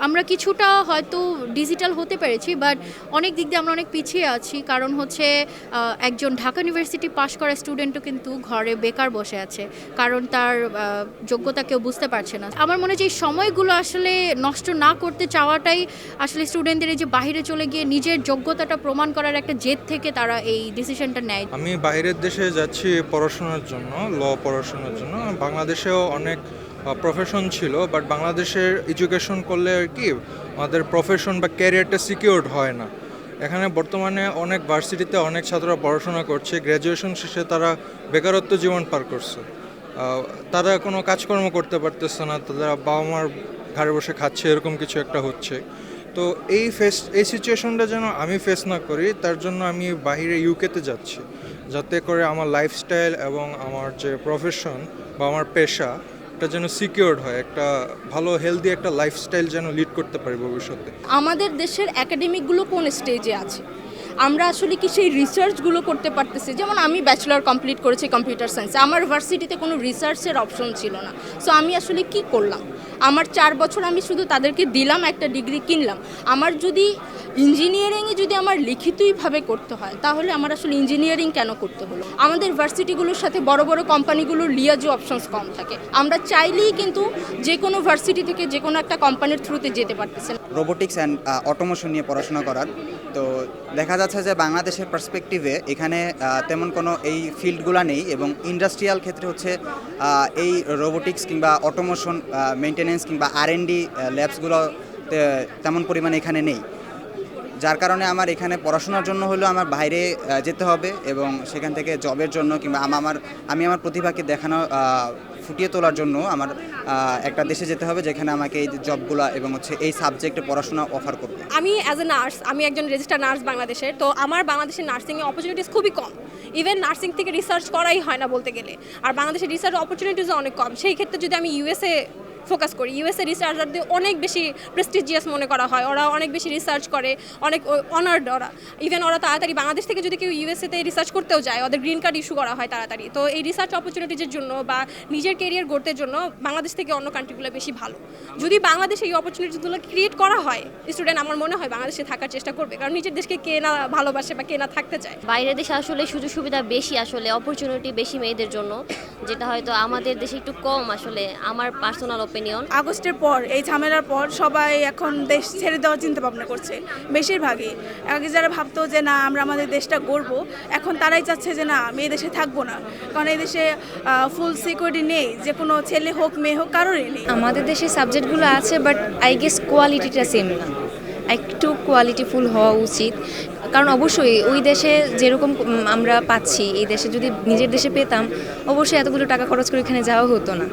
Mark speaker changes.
Speaker 1: আমরা কিছুটা হয়তো ডিজিটাল হতে পেরেছি, বাট অনেক দিক দিয়ে আমরা অনেক পিছিয়ে আছি। কারণ হচ্ছে একজন ঢাকা ইউনিভার্সিটি পাশ করা স্টুডেন্টও কিন্তু ঘরে বেকার বসে আছে, কারণ তার যোগ্যতা কেউ বুঝতে পারছে না। আমার মনে হয় যে এই সময়গুলো আসলে নষ্ট না করতে চাওয়াটাই আসলে স্টুডেন্টদের এই যে বাইরে চলে গিয়ে নিজের যোগ্যতাটা প্রমাণ করার একটা জেদ থেকে তারা এই ডিসিশনটা নেয়।
Speaker 2: আমি বাইরের দেশে যাচ্ছি পড়াশোনার জন্য, পড়াশোনার জন্য। বাংলাদেশেও অনেক প্রফেশন ছিল, বাট বাংলাদেশের এডুকেশন করলে আর কি আমাদের প্রফেশন বা ক্যারিয়ারটা সিকিউরড হয় না। এখানে বর্তমানে অনেক ভার্সিটিতে অনেক ছাত্ররা পড়াশোনা করছে, গ্র্যাজুয়েশন শেষে তারা বেকারত্ব জীবন পার করছে। তারা কোনো কাজকর্ম করতে পারতেছে না, তারা বাবা মার ঘরে বসে খাচ্ছে, এরকম কিছু একটা হচ্ছে। তো এই সিচুয়েশনটা যেন আমি ফেস না করি, তার জন্য আমি বাইরে ইউকেতে যাচ্ছি, যাতে করে আমার লাইফস্টাইল এবং আমার যে প্রফেশন বা আমার পেশা এটা যেন সিকিউরড হয়, একটা ভালো হেলদি একটা লাইফস্টাইল যেন লিড করতে পারি ভবিষ্যতে।
Speaker 3: আমাদের দেশের একাডেমিকগুলো কোন স্টেজে আছে, আমরা আসলে কি সেই রিসার্চগুলো করতে পারতেছি? যেমন আমি ব্যাচেলর কমপ্লিট করেছি কম্পিউটার সায়েন্সে, আমার ভার্সিটিতে কোনো রিসার্চের অপশন ছিল না। সো আমি আসলে কি করলাম? আমার 4 বছর আমি শুধু তাদেরকে দিলাম, একটা ডিগ্রি কিনলাম। আমার যদি ইঞ্জিনিয়ারিংয়ে যদি আমার লিখিতইভাবে করতে হয়, তাহলে আমার আসলে ইঞ্জিনিয়ারিং কেন করতে হলো? আমাদের ভার্সিটিগুলোর সাথে বড় বড় কোম্পানিগুলোর লিয়াজো অপশনস কম থাকে। আমরা চাইলেই কিন্তু যে কোনো ভার্সিটি থেকে যে কোনো একটা কোম্পানির থ্রুতে যেতে পারতেছেন।
Speaker 4: রোবোটিক্স অ্যান্ড অটোমেশন নিয়ে পড়াশোনা করার, তো দেখা যাচ্ছে যে বাংলাদেশের পার্সপেক্টিভে এখানে তেমন কোনো এই ফিল্ডগুলো নেই, এবং ইন্ডাস্ট্রিয়াল ক্ষেত্রে হচ্ছে এই রোবোটিক্স কিংবা অটোমেশন মেনটেনেন্স কিংবা R&D ল্যাবসগুলো তেমন পরিমাণে এখানে নেই। যার কারণে আমার এখানে পড়াশোনার জন্য হলেও আমার বাইরে যেতে হবে, এবং সেখান থেকে জবের জন্য কিংবা আমি আমার প্রতিভাকে ফুটিয়ে তোলার জন্য আমার একটা দেশে যেতে হবে, যেখানে আমাকে এই জবগুলো এবং হচ্ছে এই সাবজেক্টে পড়াশোনা অফার করবে।
Speaker 5: আমি অ্যাজ এ নার্স, আমি একজন রেজিস্টার্ড নার্স বাংলাদেশের। তো আমার বাংলাদেশের নার্সিংয়ে অপরচুনিটিস খুবই কম। ইভেন নার্সিং থেকে রিসার্চ করাই হয় না বলতে গেলে। আর বাংলাদেশের রিসার্চ অপরচুনিটিসও অনেক কম। সেই ক্ষেত্রে যদি আমি ইউএসএ ফোকাস করি, ইউএসএ রিসার্চারদের অনেক বেশি প্রেস্টিজিয়াস মনে করা হয়, ওরা অনেক বেশি রিসার্চ করে, অনেক অনার্ড ওরা। ইভেন ওরা তাড়াতাড়ি বাংলাদেশ থেকে যদি কেউ ইউএসএতে রিসার্চ করতেও যায়, ওদের গ্রিন কার্ড ইস্যু করা হয় তাড়াতাড়ি। তো এই রিসার্চ অপরচুনিটিজের জন্য বা নিজের কেরিয়ার গড়তে জন্য বাংলাদেশ থেকে অন্য কান্ট্রিগুলো বেশি ভালো। যদি বাংলাদেশে এই অপরচুনিটিগুলো ক্রিয়েট করা হয়, স্টুডেন্ট আমার মনে হয় বাংলাদেশে থাকার চেষ্টা করবে, কারণ নিজের দেশকে কে না ভালোবাসে বা কে না থাকতে চায়।
Speaker 6: বাইরের দেশে আসলে সুযোগ সুবিধা বেশি, আসলে অপরচুনিটি বেশি মেয়েদের জন্য, যেটা হয়তো আমাদের দেশে একটু কম। আসলে আমার পার্সোনাল ওপিনিয়ন,
Speaker 7: আগস্টের পর এই ঝামেলার পর সবাই এখন দেশ ছেড়ে দেওয়ার চিন্তা ভাবনা করছে বেশিরভাগই। আগে যারা ভাবতো যে না আমরা আমাদের দেশটা গড়বো, এখন তারাই চাচ্ছে যে না আমি এই দেশে থাকবো না, কারণ এই দেশে ফুল সিকিউরিটি নেই, যে কোনো ছেলে হোক মেয়ে হোক কারোরই নেই।
Speaker 8: আমাদের দেশে সাবজেক্টগুলো আছে, বাট আই গেস কোয়ালিটিটা সেম না, একটু কোয়ালিটিফুল হওয়া উচিত। কারণ অবশ্যই ওই দেশে যেরকম আমরা পাচ্ছি, এই দেশে যদি নিজের দেশে পেতাম, অবশ্যই এতগুলো টাকা খরচ করে এখানে যাওয়া হতো না।